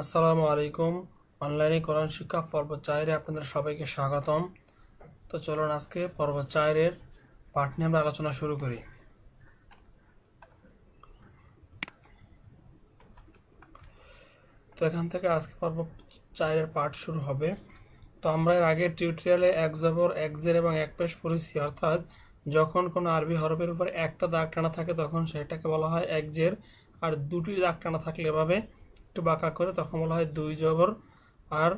আসসালামু আলাইকুম। অনলাইনে কোরআন শিক্ষা পর্ব 4-এ আপনাদের সবাইকে স্বাগতম। তো চলুন আজকে পর্ব 4-এর পাঠ নিয়ে আমরা আলোচনা শুরু করি। তো এখান থেকে আজকে পর্ব 4-এর পাঠ শুরু হবে। তো আমরা এর আগের টিউটোরিয়ালে এক জবর, এক জের এবং এক পেশ পড়েছি, অর্থাৎ যখন কোনো আরবি হরফের উপর একটা দাগ টানা থাকে তখন সেটাকে বলা হয় এক জের, আর দুটি দাগ টানা থাকলে এভাবে একটু বাঁকা করে তখন বলা হয় দুই জবর, আর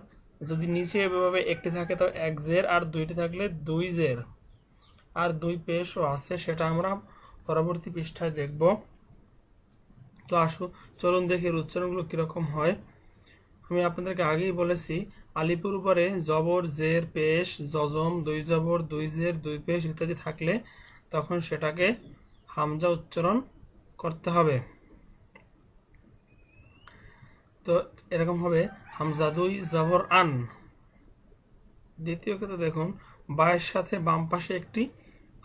যদি নিচে এভাবে একটি থাকে তো এক জের, আর দুইটি থাকলে দুই জের। আর দুই পেশও আছে, সেটা আমরা পরবর্তী পৃষ্ঠায় দেখব। তো চলুন দেখি এর উচ্চারণগুলো কিরকম হয়। আমি আপনাদেরকে আগেই বলেছি, আলিপুর উপরে জবর, জের, পেশ, জজম, দুই জবর, দুই জের, দুই পেশ ইত্যাদি থাকলে তখন সেটাকে হামজা উচ্চারণ করতে হবে। তো এরকম হবে হামজা দুই জবর আন। দ্বিতীয় ক্ষেত্রে দেখুন, বায়ের সাথে বাম পাশে একটি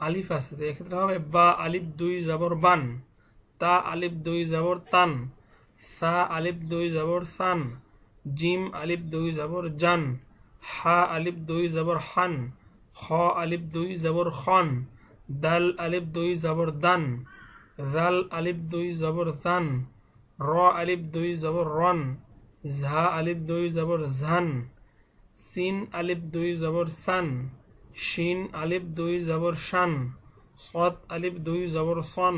আলিফ আছে, তো এক্ষেত্রে হবে বা আলিফ দুই জবর বান, তা আলিফ দুই জবর তান, সা আলিফ দুই জবর সান, জিম আলিফ দুই জবর জান, হা আলিফ দুই জবর হান, খ আলিফ দুই জবর খন, দাল আলিফ দুই জবর দান, জাল আলিফ দুই জবর জান, র আলিফ দুই জবর রন, ঝা আলিফ দুই জবর ঝান, সিন আলিফ দুই জবর সান, শিন আলিফ দুই জবর শান, সদ আলিফ দুই জবর সন,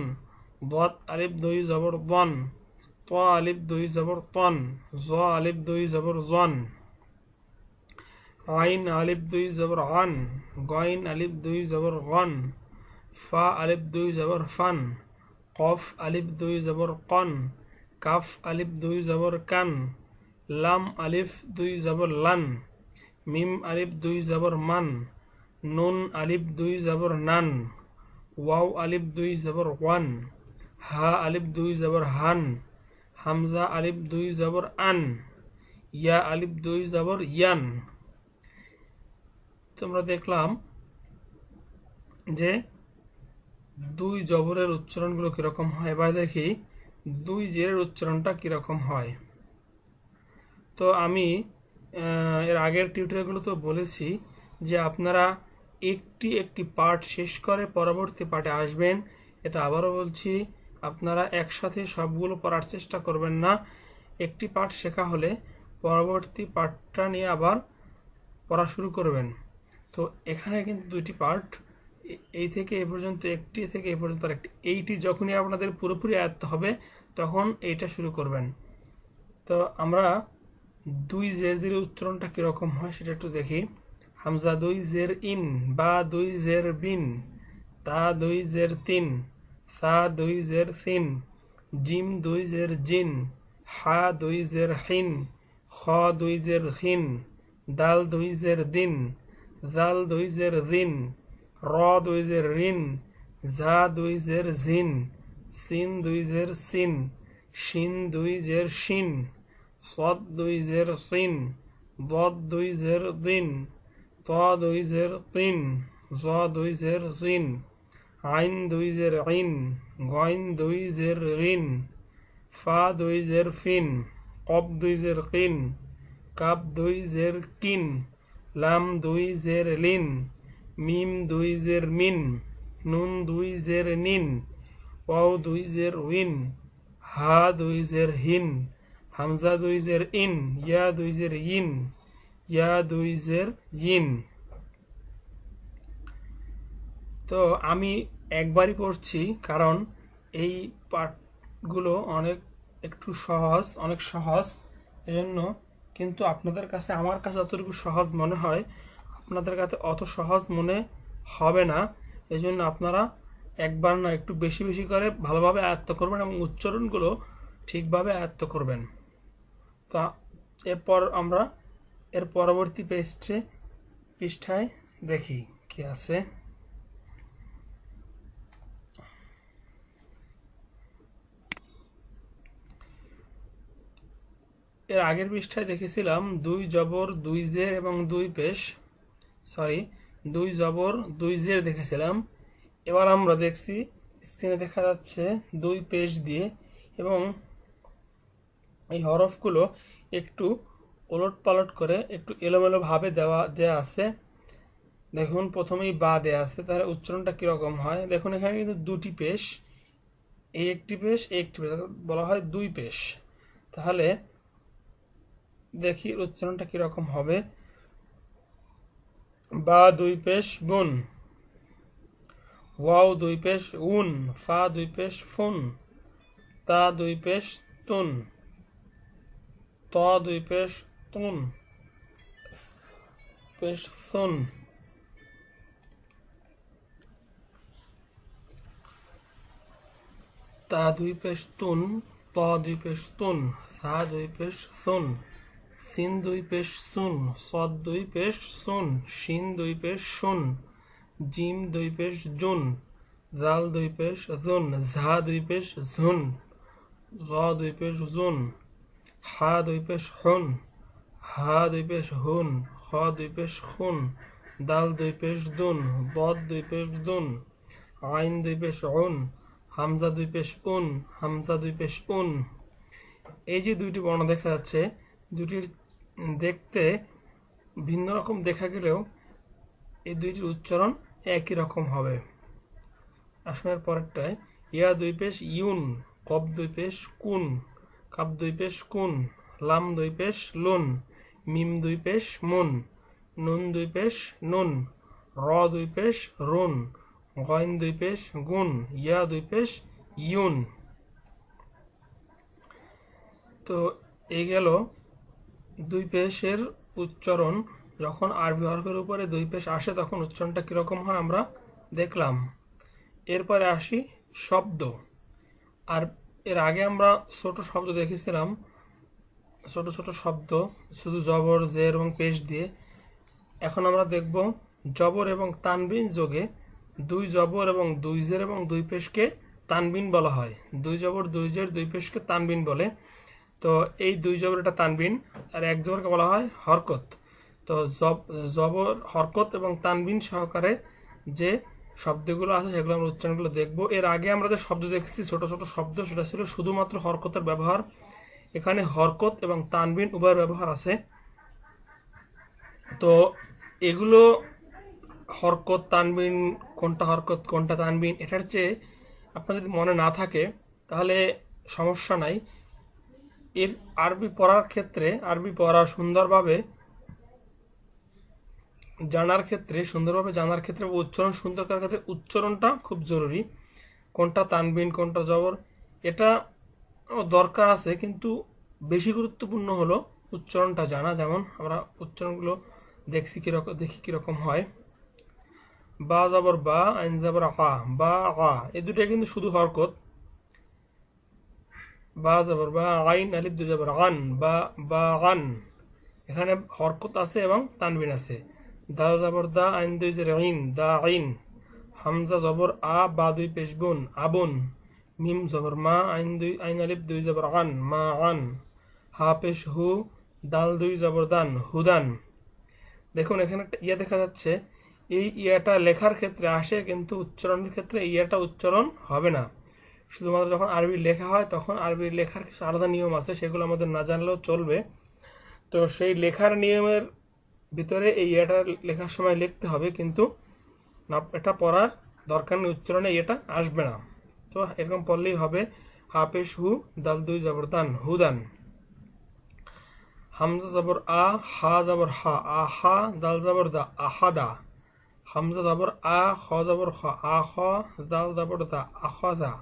দত আলিফ দুই জবর দন, ত আলিফ দুই জবর তন, জ আলিফ দুই জবর জন, আইন আলিফ দুই জবর আন, গইন আলিফ দুই জবর গন, ফা আলিফ দুই জবর ফান, কফ আলিফ দুই জবর কন, কাফ আলিফ দুই জবর কান, লাম আলিফ দুই জবর লান, মিম আলিফ দুই জবর মান, নুন আলিফ দুই জবর নান, ওয়াও আলিফ দুই জবর ওয়ান, হা আলিফ দুই জবর হান, হামজা আলিফ দুই জবর আন, ইয়া আলিফ দুই জবর ইয়ান। তোমরা দেখলাম যে দুই জবরের উচ্চারণগুলো কিরকম হয়। এবার দেখি দুই জেরের উচ্চারণটা কিরকম হয়। তো আমি এর আগের টিউটোরিয়ালগুলো তো বলেছি যে আপনারা একটি একটি পার্ট শেষ করে পরবর্তী পার্টে আসবেন। এটা আবারও বলছি, আপনারা একসাথে সবগুলো পড়ার চেষ্টা করবেন না। একটি পার্ট শেখা হলে পরবর্তী পার্টটা নিয়ে আবার পড়া শুরু করবেন। তো এখানে কিন্তু দুইটি পার্ট, এই থেকে এ পর্যন্ত একটি, থেকে এ পর্যন্ত আরেকটি। এইটি যখনই আপনাদের পুরোপুরি আয়ত্ত হবে তখন এইটা শুরু করবেন। তো আমরা দুই জের দিলে উচ্চারণটা কিরকম হয় সেটা একটু দেখি। হামজা দুই জের ইন, বা দুই জের বিন, তা দুই জের তিন, সা দুই জের সিন, জিম দুই জের জিন, হা দুই জের হিন, খ দুই জের হিন, দাল দুই জের দিন, জাল দুই জের দিন, র দুই জের রিন, ঝা দুই জের ঝিন, সিন দুই জের সিন, শিন দুই জের শিন, সদ দুই জের সিন, দদ দুই জের দিন, ত দুই জের তিন, জ দুই জের জিন, আইন দুই জের ইন, গইন দুই জের রিন, ফা দুই জের ফিন, কব দুই জের কিন, কাপ দুই জের কিন, লাম দুই জের লিন, মিম দুই জের মিন, নুন দুই জের নিন, ওয়াও দুই জের উইন, হা দুই জের হিন, হামজা দুই জের ইন, ইয়া দুই জের ইন, ইয়া দুই জের ইন। তো আমি একবারই পড়ছি, কারণ এই পাঠগুলো একটু সহজ, অনেক সহজ এজন্য। কিন্তু আপনাদের কাছে, আমার কাছে যতটুকু সহজ মনে হয় আপনাদের কাছে অত সহজ মনে হবে না। এজন্য আপনারা একবার না একটু বেশি বেশি করে ভালোভাবে আয়ত্ত করবেন এবং উচ্চারণগুলো ঠিকভাবে আয়ত্ত করবেন। তো এরপর আমরা এর পরবর্তী পৃষ্ঠায় দেখি কি আছে। এর আগের পৃষ্ঠায় দেখেছিলাম দুই জবর, দুই জের এবং দুই পেশ, দুই জবর, দুই জের দেখেছিলাম। এবার আমরা দেখছি স্ক্রিনে দেখা যাচ্ছে দুই পেশ দিয়ে, এবং এই হরফগুলো একটু ওলট পালট করে একটু এলোমেলো ভাবে দেয়া আছে। দেখুন প্রথমেই বা দেয়া আছে, তাহলে উচ্চারণটা কিরকম হয় দেখুন। এখানে কিন্তু দুটি পেশ, এই একটি পেশ এই একটি পেশ, বলা হয় দুই পেশ। তাহলে দেখি উচ্চারণটা কিরকম হবে। বা দুই পেশ বুন, ওয়াও দুই পেশ উন, ফা দুই পেশ ফুন, তা দুই পেশ তুন, ত দুই পেশ তুন, পেশ সুন। তা দুই পেশ তুন, ত দুই পেশ তুন, সা দুই পেশ সুন, সিন দুই পেশ সুন, সদ দুই পেশ সুন, শিন দুই পেশ শুন, জিম দুই পেশ জুন, জাল দুই পেশ জুন, ঝা দুই পেশ ঝুন, জ দুই পেশ জুন, হা দুই পেশ হুন, হা দুই পেশ হুন, খ দুই পেশ খুন, দাল দুই পেশ দুন, বদ দুই পেশ দুন, আইন দুই পেশ উন, হামজা দুই পেশ উন, হামজা দুই পেশ উন। এই যে দুইটি বর্ণ দেখা যাচ্ছে, দুটির দেখতে ভিন্ন রকম দেখা গেলেও এই দুইটির উচ্চারণ একই রকম হবে। আসনের পরেরটায় ইয়া দুই পেশ ইউন, কব দুই পেশ কুন, কাব দুই পেশ কুন, লাম দুই পেশ লুন, মিম দুই পেশ মুন, নুন দুই পেশ নুন, র দুই পেশ রুন, গইন দুই পেশ গুন, ইয়া দুই পেশ ইউন। তো এই গেল দুই পেশের উচ্চারণ। যখন আরবি হরফের উপরে দুই পেশ আসে তখন উচ্চারণটা কিরকম হয় আমরা দেখলাম। এরপরে আসি শব্দ। আর এর আগে আমরা ছোট শব্দ দেখেছিলাম, ছোট ছোট শব্দ শুধু জবর জের এবং পেশ দিয়ে। এখন আমরা দেখব জবর এবং তানবিন যোগে দুই জবর এবং দুই জের এবং দুই পেশকে তানবিন বলা হয়। দুই জবর দুই জের দুই পেশকে তানবিন বলে। তো এই দুই জবর এটা তানবিন, আর এক জবরকে বলা হয় হরকত। তো জবর হরকত এবং তানবিন সহকারে যে শব্দগুলো আছে সেগুলো আমরা উচ্চারণগুলো দেখব। এর আগে আমরা যে শব্দ দেখেছি ছোট ছোট শব্দ, সেটা ছিল শুধুমাত্র হরকতের ব্যবহার। এখানে হরকত এবং তানবিন উভয়ের ব্যবহার আছে। তো এগুলো হরকত তানবিন, কোনটা হরকত কোনটা তানবিন, এটার চেয়ে আপনার যদি মনে না থাকে তাহলে সমস্যা নাই। এর আরবি পড়ার ক্ষেত্রে, আরবি পড়া সুন্দরভাবে জানার ক্ষেত্রে উচ্চারণ সুন্দর করার ক্ষেত্রে উচ্চারণটা খুব জরুরি। কোনটা তানবিন কোনটা জবর এটা দরকার আছে, কিন্তু বেশি গুরুত্বপূর্ণ হলো উচ্চারণটা জানা। যেমন আমরা উচ্চারণগুলো দেখি কিরকম হয়। বা জবর বা, আইন জবর আ, বা আ, এই দুটো কিন্তু শুধু হরকত। বা জবর বা, আইন আলিফ দুই জবর আন, বা বা আন, এখানে হরকত আছে এবং তানবিন আছে। দা জবর দা, আইন দুই জের আইন, দা আইন। হামজা জবর আ, বা দুই পেশ বুন, আবুন। মিম জবর মা, আইন আলিফ দুই জবর আন, মা আন। হা পেশ হু, দাল দুই জবর দান, হুদান। দেখুন এখানে একটা ইয়া দেখা যাচ্ছে, এই ইয়াটা লেখার ক্ষেত্রে আসে কিন্তু উচ্চারণের ক্ষেত্রে ইয়াটা উচ্চারণ হবে না। শুধুমাত্র যখন আরবি লেখা হয় তখন আরবি লেখার কিছু আলাদা নিয়ম আছে, সেগুলো আমাদের না জানলেও চলবে। তো সেই লেখার নিয়মের ভিতরে এই ইয়াটা লেখার সময় লিখতে হবে, কিন্তু না এটা পড়ার দরকার নেই, উচ্চারণে এটা আসবে না। তো এরকম পড়লেই হবে। হাফেশ হু, দাল দুই জবর দান, হুদান। হামজা জবর আ, হা জবর হা, আহা, দাল জবর দা, আহাদা। হামজা জবর আ, খ জবর খ, আখ, দাল জবর দা, আখাদা।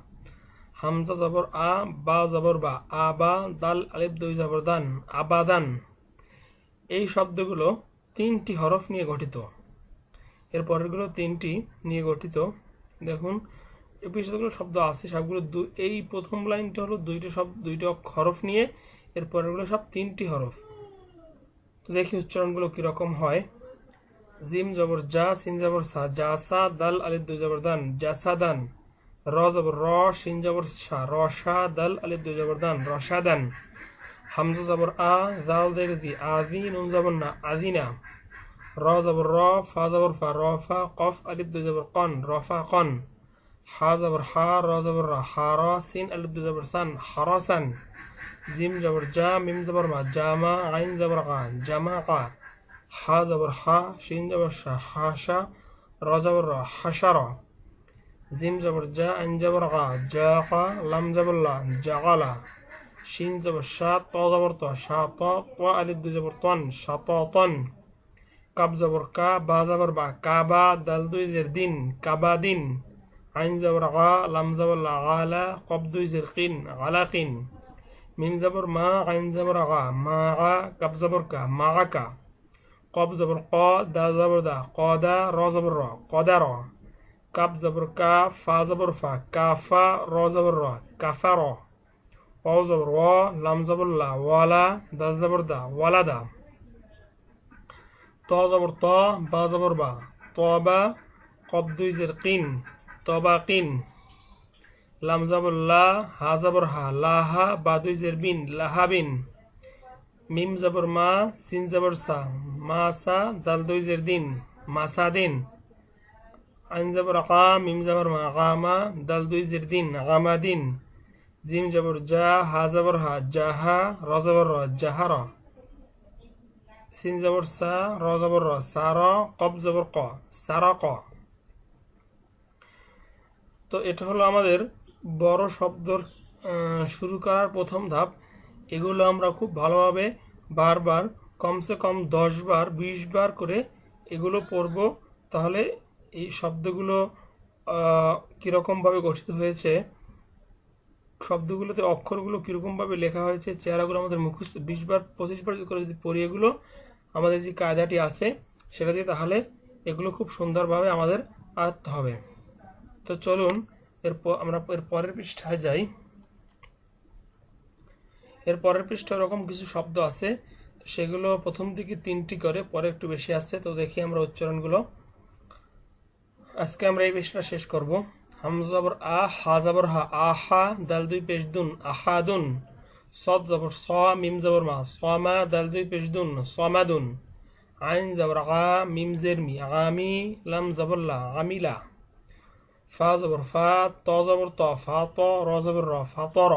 হামজা জবর আ, বা জবর বা, আবা, দাল আলিফ দুই জবর দান, আবাদান। এই শব্দগুলো তিনটি হরফ নিয়ে গঠিত। এর পরেরগুলো তিনটি নিয়ে গঠিত। দেখুন এই পিছনেগুলো শব্দ আছে সবগুলো এই প্রথম লাইনটা হলো দুইটা হরফ নিয়ে, এর পরেরগুলো সব তিনটি হরফ। তো দেখি উচ্চারণগুলো কিরকম হয়। জিম জবর জা, সিন জবর সা, জাসা, দাল আলিফ দুই জবর দান, জাসাদান। র জবর র, সিন জবর সা, রসা, দাল আলিফ দুই জবর দান, রসাদান। হামজা জবর আ, জাল দের জি, আজি, নুন জবর না, আদিনা। র জবর র, ফা জবর ফা, রফা, কফ আলিফ দুই জবর কন, রফা কন। হা জবর হা, র জবর রা, হা র, সিন আলিফ দুই জবর সান, হারাসান। জিম জবর জা মিম জবর মা জামা আইন জবর আ জামা আ হা জবর হা শিন জবর শা হাসা র জবর র হাসারা জিম জবর জা আইন জবর আ জা আ লাম জবর লা জাগালা শিন জবর শা ত জবর ত শা ত ত আলিফ দুই জবর তন শাতাতন কাব জবর কা বা জবর বা কাবা দাল দুই জের দিন কাবাদিন আইন জবর আ লাম জবর লা আলা কব দুই জের কিন আলাকিন মিম জবর মা আইন জবর আ মা আ কাব জবর কা মা কা কব জবর ক দা জবর দা কদা র জবর র কদা র কাব জবর কা ফা জবর ফা কাফা র জবর র কাফা র ওয়াও জবর ওয়া লাম জবর লা ওয়ালা দাল জবর দা ওয়ালাদা ত জবর ত বা জবর বা তবা কব দুই জের কিন তবাকিন লাম জবর লা হা জবর হা লাহা বা দুই জের বিন লাহাবিন মিম জবর মা সিন জবর সা মাসা দাল দুই জের দিন মাসাদিন আইন জবর আ মিম জবর মা গামা দাল দুই জের দিন গামাদিন জিম জবর জা হা জবর হা জাহা র জবর র জাহারা সিন জবর সা র জবর র সারা কব জবর ক সারা ক তো এটা হলো আমাদের বড় শব্দর শুরু করার প্রথম ধাপ। এগুলো আমরা খুব ভালোভাবে বারবার কমসে কম 10 বার 20 বার করে এগুলো পড়ব, তাহলে এই শব্দগুলো কীরকমভাবে গঠিত হয়েছে, শব্দগুলোতে অক্ষরগুলো কীরকমভাবে লেখা হয়েছে, চেহারাগুলো আমাদের মুখস্থ 20 বার 25 বার করে যদি পড়ি এগুলো আমাদের যে কায়দাটি আছে সেটা দিয়ে, তাহলে এগুলো খুব সুন্দরভাবে আমাদের আয়ত্ত হবে। তো চলুন আমরা এর পরের পৃষ্ঠায় যাই। এর পরের পৃষ্ঠায় এরকম কিছু শব্দ আছে, সেগুলো প্রথম দিকে 3টি করে, পরে একটু বেশি আসছে, তো দেখি আমরা উচ্চারণগুলো। আজকে আমরা এই পৃষ্ঠা শেষ করব। হামজা জবর আ হা জবর হা আহা দাল দুই পেশ দুন আহাদুন সদ জবর স মিম জবর মা সমা দাল দুই পেশ দুন সমাদুন আইন জবর আ মিম জের মি আমি লাম জবর লা আমিলা ফা জবর ফা ত জবর ত ফা ত র জবর র ফাতর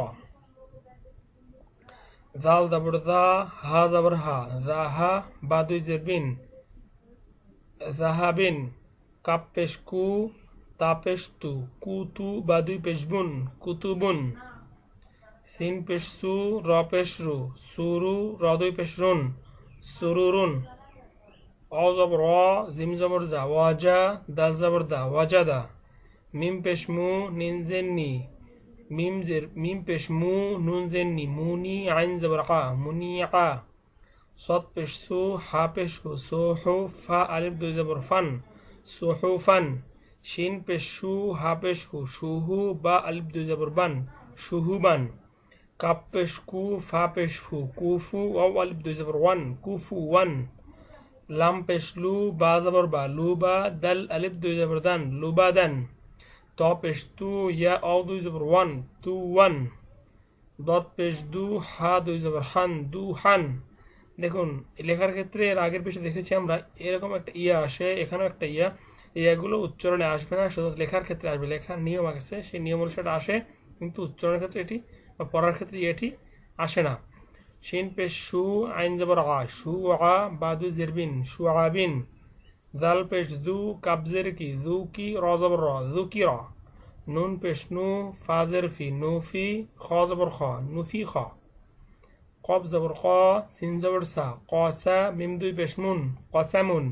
জাল জবর দা হা জবর হা জাহা বা দুই জের বিন জাহাবিন কাপ পেশ কু তা পেশ তু কুতু বা দুই পেশ বুন কুতুবুন সিন পেশ সু র পেশ রু সুরু র দুই পেশ রুন সুরুরুন অ জবর অ জিম জবর জা ওয়াজা দাল জবর দা ওয়াজাদা মিম পেশ মু নিন জেন নি মিম পেশ মু নুন জেন নি মুনি আইন জবর আ মুনি আ সদ পেশ সু হা পেশ হু সোহু ফা আলিফ দুই জবর ফান সোহুফান শিন পেশ শু হা পেশ হু শুহু বা আলিফ দুই জবর বান শুহুবান কাপ পেশ কু ফা পেশ ফু কুফু ওয়াও আলিফ দুই জবর ওয়ান কুফু ওয়ান লাম পেশ লু বা জবর বা লুবা দাল আলিফ দুই জবর দান লুবাদান ত পেশ তু ইয়া আও দুই জবর ওয়ান তু ওয়ান দত পেশ দু হা দুই জবর হান দু হান। দেখুন লেখার ক্ষেত্রে এর আগের পৃষ্ঠাে দেখেছি আমরা এরকম একটা ইয়া আসে, এখানেও একটা ইয়াগুলো উচ্চারণে আসবে না, শুধু লেখার ক্ষেত্রে আসবে। লেখার নিয়ম আছে, সেই নিয়ম অনুসারে আসে, কিন্তু উচ্চারণের ক্ষেত্রে এটি বা পড়ার ক্ষেত্রে এটি আসে না। শিন পেশ শু আইন জবর আ শু আ বা দুই জেরবিন শু আবিন জাল পেশ দু কাবজের কি দু কি র জবর র দু কি র নুন পেশ নু ফাজের ফি নুফি খ জবর খ নুফি খ কব জবর ক সিন জবর সা কসা মিম দুই পেশ মুন কসামুন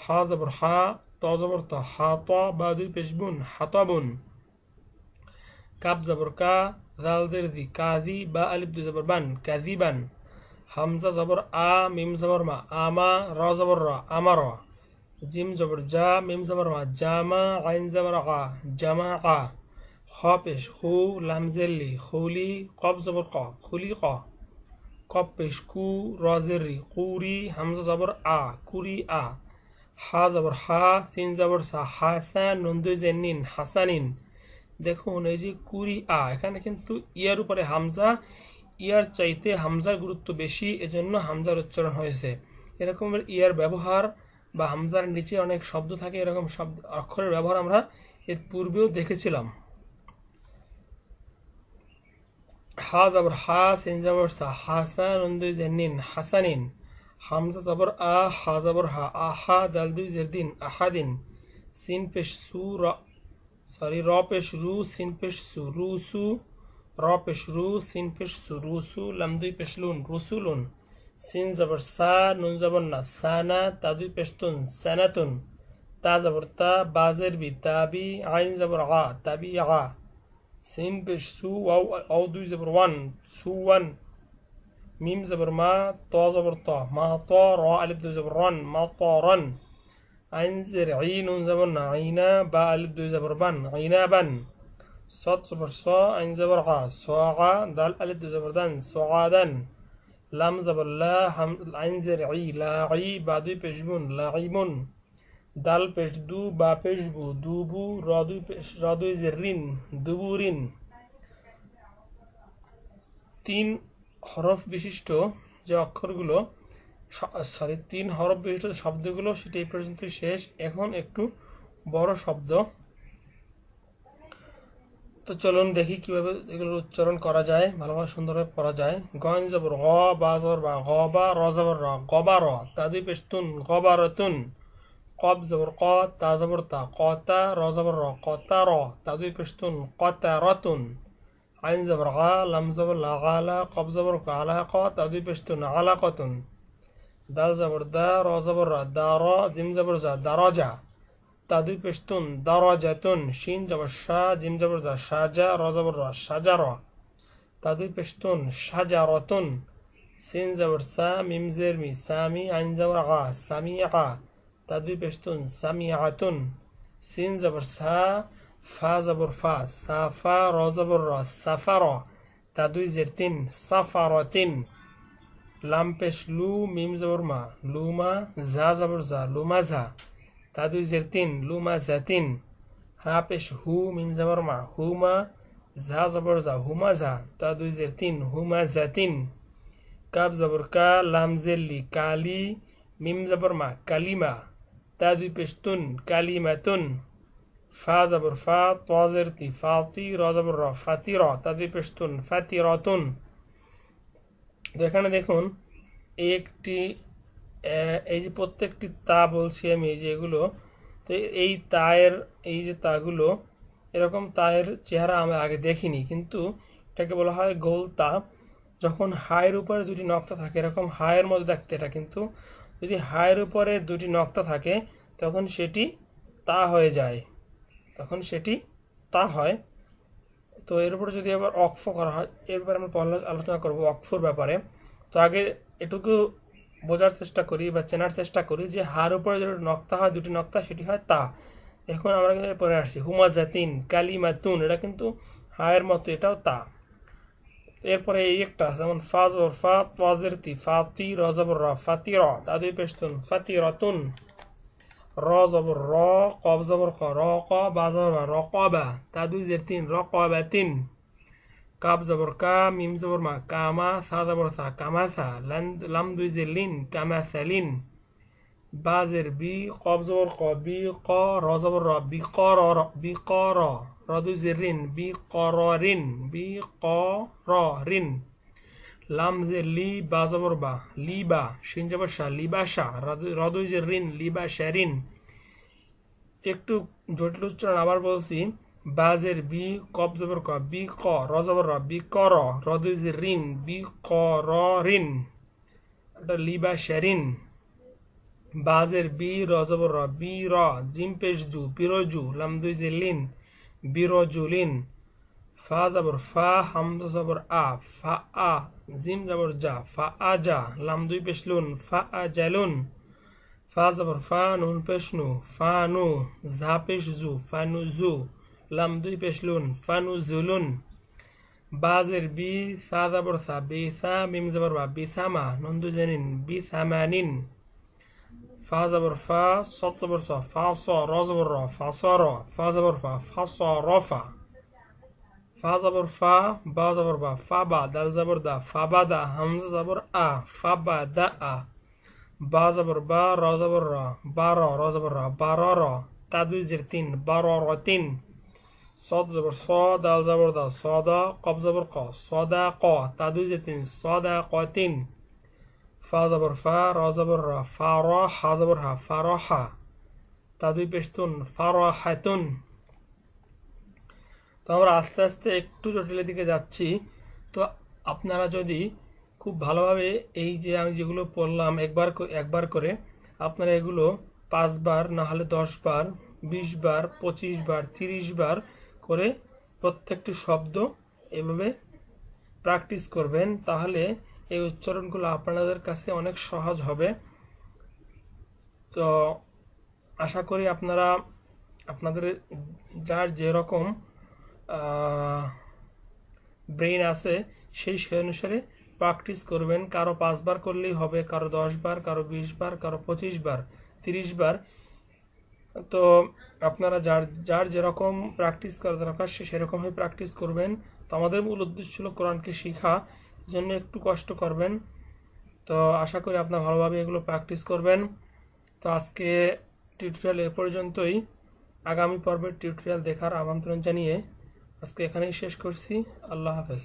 হা জবর হা ত জবর ত হা ত বা দুই পেশ বুন হাতাবুন কাব জবর কা জাল দের দি কাজি বা আলিফ দুই জবর বান কাজিবান হামজা জবর আ মিম জবর মা আমা র জবর র আমার জিম জবর জা মিম জবর মা জামা আইন জবর আ জামা আ খ পেশ খু লাম জেরলি খুলি কব জবর ক খুলি ক কব পেশ কু রজেরি কুরি হামজা জবর আ কুরি আ হা জবর হা সিন জবর সা হাসান নুন দুই জেনিন হাসানিন। দেখুন এই যে কুরি আ, এখানে কিন্তু ইয়ার উপরে হামজা, ইয়ার চাইতে হামজার গুরুত্ব বেশি, এজন্য হামজার উচ্চারণ হয়েছে। এরকম ইয়ার ব্যবহার বা হামজার নিচে অনেক শব্দ থাকে, এরকম শব্দ অক্ষরের ব্যবহার আমরা এর পূর্বেও দেখেছিলাম। হা জবর হা, সিন জবর সা, হাসান, নুন দুই জের নিন, হাসানিন। হামজা জবর আ, হা জবর হা, আহা, দাল দুই জের দিন, আহাদিন। সিন পেশ সু, র পেশ রু, সিন পেশ সু, রুসু। র পেশ রু, সিন পেশ সু, রুসু, লাম দুই পেশ লুন, রুসুলুন। সিন জবর সা, নুন জবর না, সানা, তা দুই পেশ তুন, সানাতুন। তা জবর তা, বাজের বি, তাবি, আইন জবর আ, তাবি আ। সিন পেশ সু, ওয়াও দুই জবর ওয়ান, সুওয়ান। মিম জবর মা, ত জবর ত, মা ত, র আলিফ দুই জবর রন, মা ত রন। আইন জের ই, নুন জবর না, আইনা, বা আলিফ দুই জবর বান, আইনা বান। صاد زبر صا، عين زبر عا، صاعا، دال ألف دو زبر دان، صعادا. لام زبر لا، عين زر عي، لاعي، بعدوي بيشبون، لاعيبون. دال পেশ দু, বা পেশ বু, দুবু। রদুই জেরিন, দুবুরিন। তিন হরফ বিশিষ্ট যে অক্ষরগুলো, তিন হরফ বিশিষ্ট শব্দগুলো সেটা এই পর্যন্ত শেষ। এখন একটু বড় শব্দ, তো চলুন দেখি কিভাবে এগুলোর উচ্চারণ করা যায়, ভালোভাবে সুন্দরভাবে পড়া যায়। গন জবর গ, বা জবর বা, গ বা, র জবর র, গবা র, তাদুই পেশতুন, গবারতুন। কব জবর ক, তা জবর তা, কতা, র জবর র, কতা র, তাদুই পেশতুন, কতা রতুন। আইন জবর গা, লাম জবর লা, গালা, কব জবর ক, আলা ক, তাদুই পেশতুন, আলা কতুন। দাল জবর দা, র জবর র, দা র, জিম জবর জা, দারজা, তাদুই পেশতুন, দারাজাতুন। শিন জবর শা, জিম জবর জা, সাজা, র জবর র, সাজারা, তাদুই পেশতুন, সাজারাতুন। সিন জবর সা, মিম জের মি, সামি, আইন জবর গা, সামিআ, তাদুই পেশতুন, সামিআতুন। সিন জবর সা, ফা জবর ফা, সাফা, র জবর র, সাফারা, তাদুই জের তিন, সাফারাতিন। লাম পেশ লু, মিম জবর মা, লুমা, জা জবর জা, লুমাজা, তাদুই জের তিন, লুমা জাতিন। হা পেশ হু, মিম জবর মা, হুমা, জা জবর জা, হুমা জা, তাদুই জের তিন, হুমা জাতিন। কাব জবর কা, লাম জের লি, কালি, মিম জবর মা, কালিমা, তাদুই পেশ তুন, কালিমাতুন। ফা জবর ফা, ত জের তি, ফাতি, র জবর র, ফাতিরা, তাদুই পেশ তুন, ফাতিরাতুন। তো এখানে দেখুন এই যে প্রত্যেকটি তা বলছি আমি, এই যে এগুলো, তো এই তায়ের, এই যে তাগুলো, এরকম তায়ের চেহারা আমি আগে দেখিনি, কিন্তু এটাকে বলা হয় গোল তা। যখন হায়ের উপরে দুটি নক্তা থাকে, এরকম হায়ের মধ্যে দেখতে এটা, কিন্তু যদি হায়ের উপরে দুটি নক্তা থাকে তখন সেটি তা হয়ে যায়, তখন সেটি তা হয়। তো এর উপরে যদি আবার অক্ফ করা হয়, এর ব্যাপারে আমরা পরে আলোচনা করব অক্ফর ব্যাপারে। তো আগে এটুকু বোঝার চেষ্টা করি বা চেনার চেষ্টা করি যে হার উপরে যে নক্তা হয়, দুটি নক্তা, সেটি হয় তা। এখন আমরা কিন্তু পরে আসছি হুমাজাতিন, কালিমাতুন, এটা কিন্তু হায়ের মতো, এটাও তা। এরপরে এই একটা যেমন ফা জবর ফা, তাজের তি, ফাতি, র জবর র, ফাতিরা, তাদুই পেশতুন, ফাতিরাতুন। র জবর র, কব জবর ক, র ক, বা জবর বা, রকাবা, তাদুই জের তিন, রকাবাতিন। কাব জবর কা, মিম জবর মা, কামা, সা জবর সা, কামাসা, লাম দুই জের লিন, কামাসালিন। বা জের বি, কব জবর ক, বি ক, র জবর র, বি ক র, বি ক র, র দুই জের রিন, বি ক র রিন, বি ক র রিন। লাম জের লি, বা জবর বা, লিবা, শিন জবর শা, লিবাসা, র দুই জের রিন, লিবাসা রিন। একটু জটিল উচ্চারণ আবার বলছি। বাজের বি, কব জবর ক, বি ক, র জবর র, বি ক র, র দুই জের রিন, বি ক র রিন, এটা লিবাসা রিন। বাজের বি, র জবর র, বি র, জিম পেশ জু, বিরজু, লাম দুই জের লিন, বিরজুলিন। ফা জবর ফা, হামজা জবর আ, ফা আ, জিম জবর জা, ফা আ জা, লাম দুই পেশ লুন, ফা আ জালুন। ফা জবর ফা, নুন পেশ নু, ফা নু, জা পেশ জু, ফা নু জু, লাম দুই পেশ লুন, ফা নু জুলুন। বাজের বি, সা জবর সা, বি সা, মিম জবর বা, বি সামা, নুন দুই জানিন, বি সামানিন। ফা জবর ফা, সত জবর স, ফা স, র জবর র, ফা স র, ফা জবর ফা, ফা স র ফা। ফা জবর ফা, বা জবর বা, ফা বা, দাল জবর দা, ফা বা দা, হামজা জবর আ, ফা বা দা আ। বা জবর বা, র জবর র, বা র, র জবর র, বা র র, তা দুই জের তিন, বা র র তিন। صاد زبر صا دال زبر دا صادا قب زبر قا صدقا تا দুই যে তিন صدقاتين ফা زبر فا را زبر را فرا حا زبر হা فرحا তা দুই পেশতুন ফারাহাতুন। তো আমরা আস্তে আস্তে একটু জটিলের দিকে যাচ্ছি। তো আপনারা যদি খুব ভালোভাবে এই যে আমি যেগুলো পড়লাম একবার করে আপনারা এগুলো 5 বার না হলে 10 বার 20 বার 25 বার 30 বার করে প্রত্যেকটি শব্দ এভাবে প্র্যাকটিস করবেন, তাহলে এই উচ্চারণগুলো আপনাদের কাছে অনেক সহজ হবে। তো আশা করি আপনারা আপনাদের যার যেরকম ব্রেইন আছে সেই অনুসারে প্র্যাকটিস করবেন। কারো 5 বার করলেই হবে, কারো 10 বার, কারো 20 বার, কারো 25 বার, 30 বার। তো আপনারা যার যার যেরকম প্র্যাকটিস করা দরকার সে সেরকমই প্র্যাকটিস করবেন। তো আমাদের মূল উদ্দেশ্য হলো কোরআনকে শেখা, জন্য একটু কষ্ট করবেন। তো আশা করি আপনারা ভালোভাবে এগুলো প্র্যাকটিস করবেন। তো আজকে টিউটোরিয়াল এ পর্যন্তই। আগামী পর্বের টিউটোরিয়াল দেখার আমন্ত্রণ জানিয়ে আজকে এখানেই শেষ করছি। আল্লাহ হাফেজ।